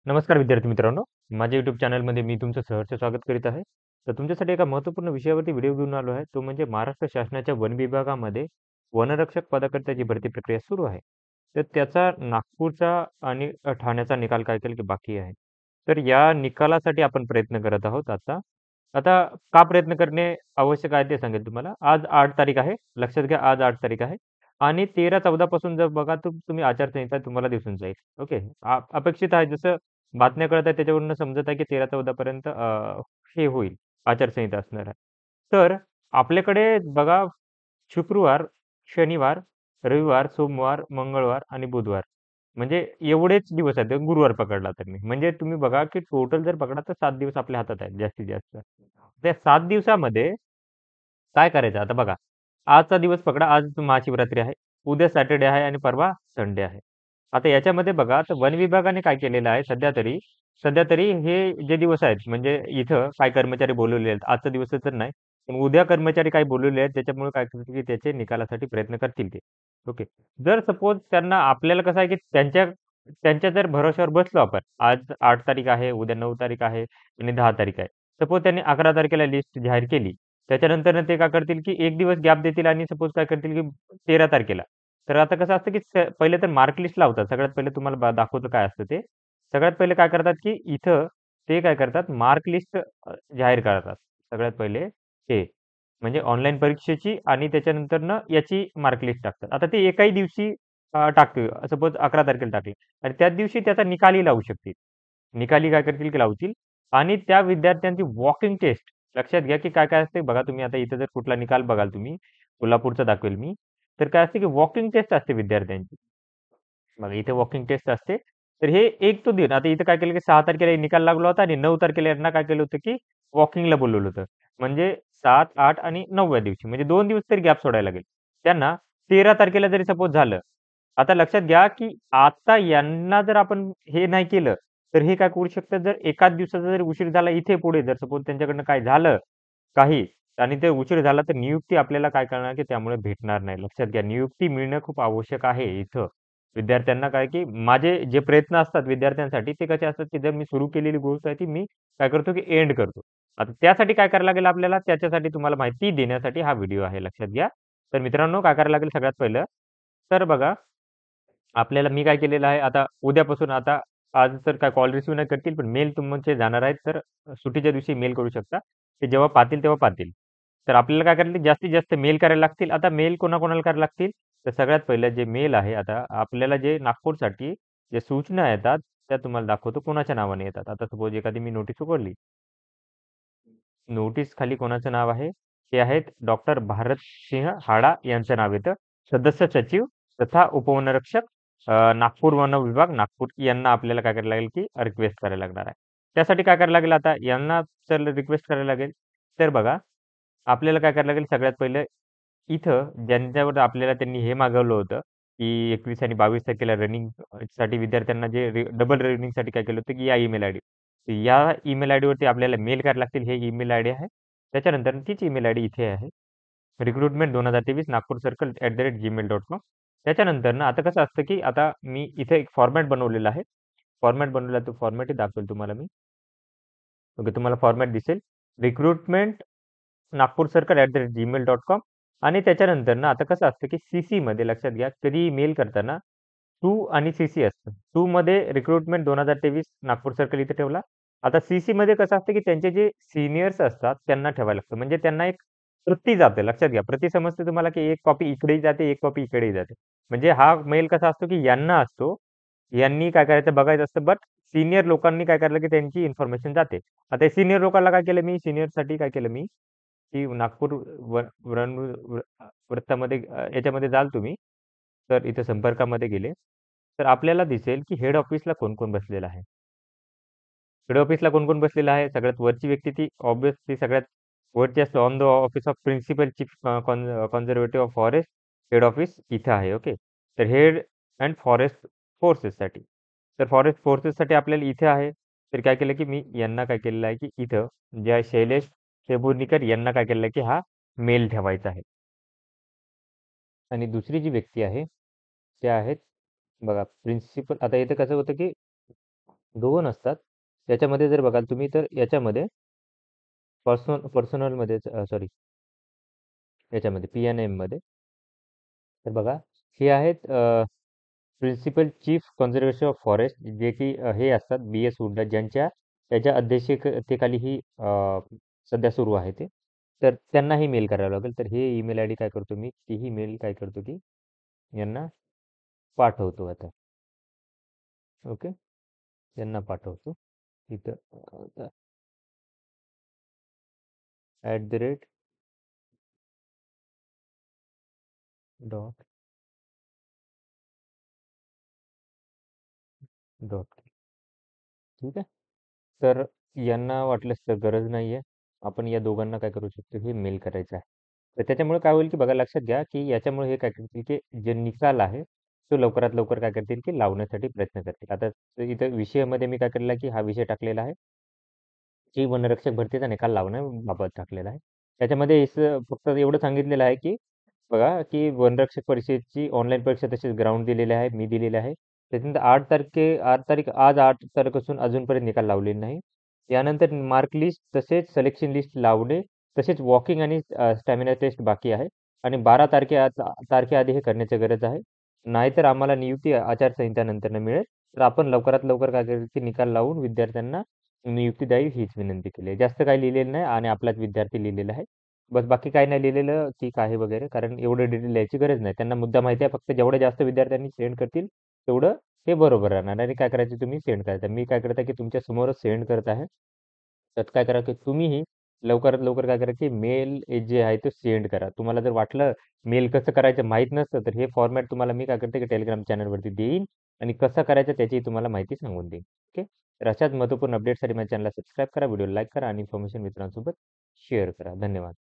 नमस्कार विद्यार्थी मित्रांनो, माझ्या YouTube चॅनलमध्ये मी तुमचं सहर्ष स्वागत करीत आहे. तर तुमच्यासाठी एका महत्त्वपूर्ण विषयावरती व्हिडिओ घेऊन आलो आहे. तो म्हणजे महाराष्ट्र शासनाच्या वन विभागामध्ये वनरक्षक पदाकरताची भरती प्रक्रिया सुरू आहे. तर त्याचा नागपूरचा आणि ठाण्याचा निकाल काय केला की बाकी आहे. तर या निकालासाठी आपण प्रयत्न करत आहोत आता. आता का प्रयत्न करणे आवश्यक आहे ते सांगेल तुम्हाला. आज 8 तारीख आहे. लक्षात घ्या आज 8 तारीख आहे. आणि 13-14 पासून जर बघा तर तुम्ही आचारसंहिता तुम्हाला दिसून जाईल. ओके. अपेक्षित आहे जसं बातम्या कळत आहेत त्याच्यावरून समजत आहे की 13-14 पर्यंत हे होईल, आचारसंहिता असणार आहे. तर आपल्याकडे बघा शुक्रवार, शनिवार, रविवार, सोमवार, मंगळवार आणि बुधवार म्हणजे एवढेच दिवस आहेत. गुरुवार पकडला तर मी. म्हणजे तुम्ही बघा की टोटल जर पकडा तर 7 दिवस आपल्या हातात आहेत जास्तीत जास्त. त्या 7 दिवसामध्ये काय करायचं आता बघा, आजचा दिवस पकडा, आज महाशिवरात्री आहे, उद्या सॅटर्डे आहे आणि परवा संडे आहे. आता याच्यामध्ये बघा, आता वन विभागाने काय केलेलं आहे सध्या तरी हे जे दिवस आहेत, म्हणजे इथं काय कर्मचारी बोलवलेले आहेत, आजचा दिवस तर नाही, पण उद्या कर्मचारी काही बोलवलेले आहेत, त्याच्यामुळे काय करतील की त्याचे निकालासाठी प्रयत्न करतील ते. ओके. जर सपोज त्यांना आपल्याला कसं आहे की त्यांच्या त्यांच्या जर भरोश्यावर बसलो आपण, आज 8 तारीख आहे, उद्या 9 तारीख आहे आणि 10 तारीख आहे. सपोज त्यांनी 11 तारखेला लिस्ट जाहीर केली. त्याच्यानंतर ते काय करतील, की एक दिवस गॅप देतील आणि सपोज काय करतील, की 13 तारखेला. तर आता कसं असतं, की पहिले तर मार्क लिस्ट लावतात. सगळ्यात पहिले तुम्हाला दाखवतो काय असतं ते. सगळ्यात पहिले काय करतात, की इथं ते काय करतात, मार्क लिस्ट जाहीर करतात. सगळ्यात पहिले हे. म्हणजे ऑनलाईन परीक्षेची आणि त्याच्यानंतरनं याची मार्क लिस्ट टाकतात. आता ते एकाही दिवशी टाकतील. सपोज 11 तारखेला टाकली आणि त्याच दिवशी त्याचा निकालही लावू शकतील. निकाली काय करतील, की लावतील आणि त्या विद्यार्थ्यांची वॉकिंग टेस्ट लक्षात घ्या, की काय-काय असते बघा तुम्ही आता इथं जर कुठला निकाल बघाल तुम्ही, कोल्हापूरचा दाखवेल मी, तर काय असते, की वॉकिंग टेस्ट असते विद्यार्थ्यांची. बघा इथे वॉकिंग टेस्ट असते. तर हे एक तो दिन आता इथं काय केलं, की 6 तारखेला निकाल लागला होता आणि 9 तारखेला यांना काय केलं होतं, की वॉकिंगला बोलवलं होतं. म्हणजे 7, 8 आणि 9व्या दिवशी म्हणजे 2 दिवस तरी गॅप सोडायला लागेल. त्यांना 13 तारखेला जरी सपोज झालं, आता लक्षात घ्या, की आता यांना जर आपण हे नाही केलं, तर हे काय करू शकतात, जर एकाच दिवसाचा जर उशीर झाला इथे पुढे जर सपोज त्यांच्याकडनं काय झालं, काही आणि ते उशीर झाला, तर नियुक्ती आपल्याला काय करणार, की त्यामुळे भेटणार नाही. लक्षात घ्या, नियुक्ती मिळणं खूप आवश्यक आहे इथं. विद्यार्थ्यांना काय, की माझे जे प्रयत्न असतात विद्यार्थ्यांसाठी ते कसे असतात, की जर मी सुरू केलेली गोष्ट आहे ती मी काय करतो, की एंड करतो. आता त्यासाठी काय करायला लागेल आपल्याला, त्याच्यासाठी तुम्हाला माहिती देण्यासाठी हा व्हिडिओ आहे. लक्षात घ्या. तर मित्रांनो काय करायला लागेल सगळ्यात पहिलं, तर बघा आपल्याला मी काय केलेलं आहे, आता उद्यापासून आता आज तर काय कॉल रिसीव्ह नाही करतील, पण मेल तुमचे जाणार आहेत, तर सुट्टीच्या दिवशी मेल करू शकता. ते जेव्हा पाहतील तेव्हा पाहतील. तर आपल्याला काय करायला जास्तीत जास्त मेल करायला लागतील. आता मेल कोणाकोणाला करायला लागतील? तर सगळ्यात पहिलं जे मेल आहे, आता आपल्याला जे नागपूरसाठी जे सूचना येतात, त्या तुम्हाला दाखवतो कोणाच्या नावाने येतात. आता सपोज एखादी मी नोटीस उघडली. नोटीस खाली कोणाचं नाव आहे? ते आहेत डॉक्टर भारत सिंह हाडा यांचं नाव येतं. सदस्य सचिव तथा उपवनरक्षक नागपूर वन विभाग, नागपूर यांना आपल्याला काय करायला लागेल, की रिक्वेस्ट करायला लागणार आहे. त्यासाठी काय करायला लागेल आता यांना तर रिक्वेस्ट करायला लागेल. तर बघा, आपल्याला काय करायला लागेल सगळ्यात पहिलं इथं ज्यांच्यावर आपल्याला त्यांनी हे मागवलं होतं, की 21 आणि 22 तारखेला रनिंग साठी विद्यार्थ्यांना जे डबल रनिंगसाठी काय केलं होतं, की या ईमेल आयडी. या ईमेल आयडीवरती आपल्याला मेल करायला लागतील. हे ईमेल आयडी आहे. त्याच्यानंतर तीच ईमेल आयडी इथे आहे. Recruitment 2023 Nagpur circle @gmail.com. त्याच्यानंतर ना आता कसं असतं, की आता मी इथे एक फॉर्मॅट बनवलेला आहे. फॉर्मॅट बनवलेला तो फॉर्मॅटही दाखवेल तुम्हाला मी. ओके, तुम्हाला फॉर्मॅट दिसेल. रिक्रुटमेंट नागपूर सर्कल @gmail.com आणि त्याच्यानंतर ना आता कसं असतं, की सी-सीमध्ये लक्षात घ्या, कधी मेल करताना टू आणि सी-सी असतं. टू मध्ये रिक्रुटमेंट 2023 नागपूर सर्कल इथे ठेवला. आता सी-सीमध्ये कसं असतं, की त्यांचे जे सीनियर्स असतात त्यांना ठेवायला लागतं. म्हणजे त्यांना एक प्रती जाते. लक्षात घ्या, प्रती समजते तुम्हाला, की एक कॉपी इकडेही जाते, एक कॉपी इकडेही जाते. म्हणजे हा मेल कसा असतो, की यांना असतो. यांनी काय करायचं बघायचं असतं, बट सीनियर लोकांनी काय करायला, की त्यांची इन्फॉर्मेशन जाते. आता सीनियर लोकांना काय केलं मी, सीनियरसाठी काय केलं मी, की नागपूर वृत्तामध्ये याच्यामध्ये जाल तुम्ही, तर इथे संपर्कामध्ये गेले, तर आपल्याला दिसेल की हेड ऑफिसला कोण-कोण बसलेलं आहे. हेड ऑफिसला कोण-कोण बसलेलं आहे? सगळ्यात वरची व्यक्ती ती ऑब्व्हियसली सगळ्यात वरची असते on the office of principal chief conservative of forest head office इथं आहे. ओके. तर हेड अँड फॉरेस्ट फोर्सेससाठी. तर फॉरेस्ट फोर्सेससाठी आपल्याला इथे आहे. तर काय केलं की मी यांना काय केलेलं आहे की इथं ज्या शैलेश शेबुर्णीकर यांना काय केलेलं आहे की हा मेल ठेवायचा आहे. आणि दुसरी जी व्यक्ती आहे, त्या आहेत बघा प्रिन्सिपल आता इथे कसं होतं की दोन असतात. त्याच्यामध्ये जर बघाल तुम्ही तर याच्यामध्ये पर्सनलमध्ये सॉरी याच्यामध्ये पी-एन-एममध्ये तर बघा हे आहेत principal chief conservator of forest जे की हे असतात बी-एस हुड्डा ज्यांच्या त्याच्या अध्यक्षतेखाली ही सध्या सुरू आहे ते. तर त्यांनाही मेल करावं लागेल. तर हे ईमेल आयडी काय करतो मी, तीही मेल काय करतो की यांना पाठवतो आता. ओके. यांना पाठवतो. इथं @ डॉट डॉट ठीक आहे. तर यांना वाटल्यास तर गरज नाहीये. आपण या दोघांना काय करू शकतो, हे मेल करायचं आहे. तर त्याच्यामुळे काय होईल, की बघा लक्षात घ्या, की याच्यामुळे हे काय करतील, की जे निकाल आहे, तो लवकरात लवकर काय करतील, की लावण्यासाठी प्रयत्न करतील. आता इथं विषयामध्ये मी काय केलेलं आहे, की हा विषय टाकलेला आहे, की वनरक्षक भरतीचा निकाल लावण्याबाबत टाकलेला आहे. त्याच्यामध्ये फक्त एवढं सांगितलेलं आहे, की बघा, की वनरक्षक परीक्षेची ऑनलाईन परीक्षा तसेच ग्राउंड दिलेले आहे, मी दिलेले आहे. त्याच्यानंतर 8 तारीख आज 8 तारीख असून अजूनपर्यंत निकाल लावलेले नाही. यानंतर मार्क लिस्ट तसेच सिलेक्शन लिस्ट लावणे, तसेच वॉकिंग आणि स्टॅमिना टेस्ट बाकी आहे आणि 12 तारखेआधी हे करण्याची गरज आहे. नाहीतर आम्हाला नियुक्ती आचारसंहिता नंतरनं मिळेल. तर आपण लवकरात लवकर काय करायचं, की निकाल लावून विद्यार्थ्यांना नियुक्ती द्यावी हीच विनंती केली आहे. जास्त काही लिहिलेलं नाही आणि आपलाच विद्यार्थी लिहिलेला आहे. बस बाकी काही नाही लिहिलेलं ठीक आहे वगैरे कारण एवढं डिटेल लिहायची गरज नाही. त्यांना मुद्दा माहिती आहे फक्त जेवढ्या जास्त विद्यार्थ्यांनी सेंड करतील तेवढं हे बरोबर राहणार आणि काय करायचं तुम्ही सेंड करायचं. मी काय करत आहे की तुमच्या समोरच सेंड करत आहे. त्यात काय करा की तुम्हीही लवकरात लवकर काय करा की मेल जे आहे ते सेंड करा. तुम्हाला जर वाटलं मेल कसं करायचं माहीत नसतं तर हे फॉर्मॅट तुम्हाला मी काय करते की Telegram चॅनलवरती देईन आणि कसं करायचं त्याची तुम्हाला माहिती सांगून देईन. ओके. तर अशाच महत्त्वपूर्ण अपडेटसाठी माझ्या चॅनलला सबस्क्राईब करा, व्हिडिओ लाईक करा आणि इन्फॉर्मेशन मित्रांसोबत शेअर करा. धन्यवाद.